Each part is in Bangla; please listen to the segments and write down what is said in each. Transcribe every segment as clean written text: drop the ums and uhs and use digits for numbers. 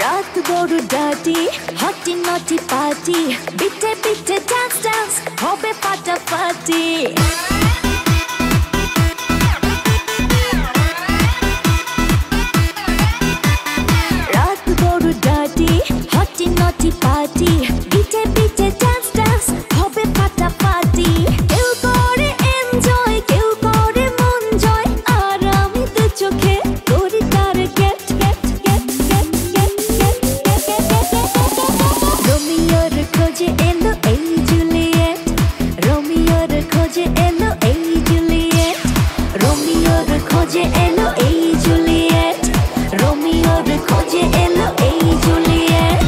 রাত বড় ডার্টি হটি নটি পার্টি বিটে বিটে ডান্স ডান্স হবে ফাটাফাটি রাত বড় ডার্টি হটি নটি পার্টি বিটে বিটে ডান্স ডান্স হবে ফাটাফাটি কেউ করে এনজয় কেউ করে মন জয় আর আমি তো চোখে করি তার get get get get get get রোমিওর খোঁজে এলো এই জুলিয়েট রোমিওর খোঁজে এলো এই জুলিয়েট রোমিওর খোঁজে এলো এই জুলিয়েট রোমিওর খোঁজে এলো এই জুলিয়েট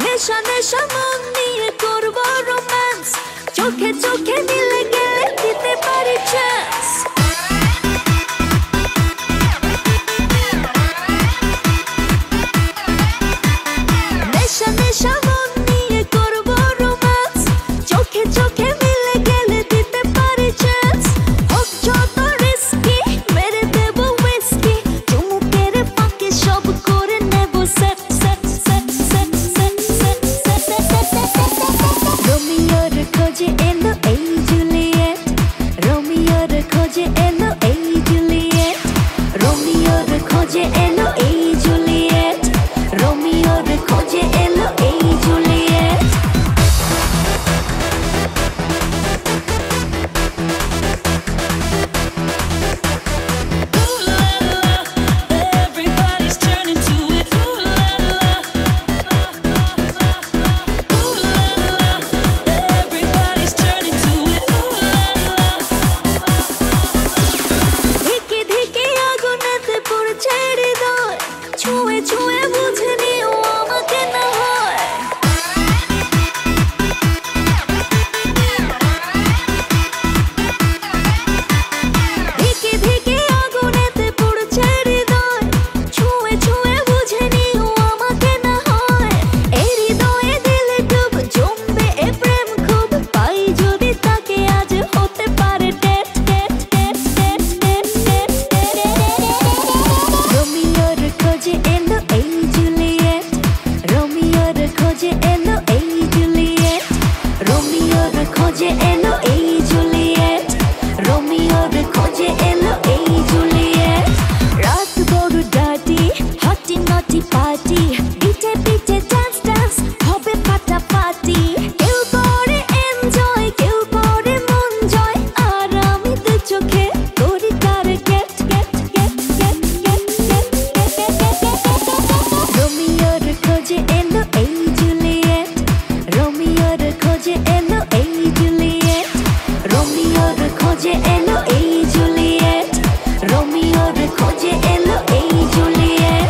নেশা নেশা মন নিয়ে করবো রোম্যান্স চোখে চোখে মিলে গেলে দিতে পারি চান্স নেশা নেশা মন নিয়ে করবো রোম্যান্স চোখে চোখে মিলে গেলে দিতে পারি চান্স হোক যত রিস্কি মেরে দেবো উইস্কি চুমুকের ফাঁকে সব করে নেব set set set set set set set রোমিওর খোঁজে এলো এই জুলিয়েট রোমিওর খোঁজে এলো এই জুলিয়েট রোমিওর খোঁজে এলো এই জুলিয়েট রোমিওর খোঁজে এলো এই Juliet Everybody's turning to it. Ooh la la. Ooh la la. Everybody's turning to it. Ooh la la. ধিকে ধিকে আগুনেতে পড়ছে হৃদয় ছুঁয়ে ছুঁয়ে বুঝে নিও আমাকে না হয় ধিকে ধিকে আগুনেতে পড়ছে হৃদয় ছুঁয়ে ছুঁয়ে বুঝে নিও আমাকে না হয় এই হৃদয়ে দিলে ডুব জমবে এ প্রেম খুব পাই যদি তাকে আজ হতে পারে date date date date date date রোমিওর খোঁজে এলো এই জুলিয়েট রোমিওর খোঁজে এলো এই জুলিয়েট রোমিওর খোঁজে এলো এই জুলিয়েট রোমিওর খোঁজে এলো এই জুলিয়েট রাত বড় ডার্টি হটি নটি পার্টি বিটে বিটে ডান্স ডান্স হবে ফাটাফাটি কেউ করে এনজয় কেউ করে মন জয় আর আমি তো চোখে করি তার get get get get get get রোমিওর খোঁজে এলো এই জুলিয়েট রোমিওর খোঁজে এলো এই জুলিয়েট রোমিওর খোঁজে এলো এই জুলিয়েট রোমিওর খোঁজে এলো এই জুলিয়েট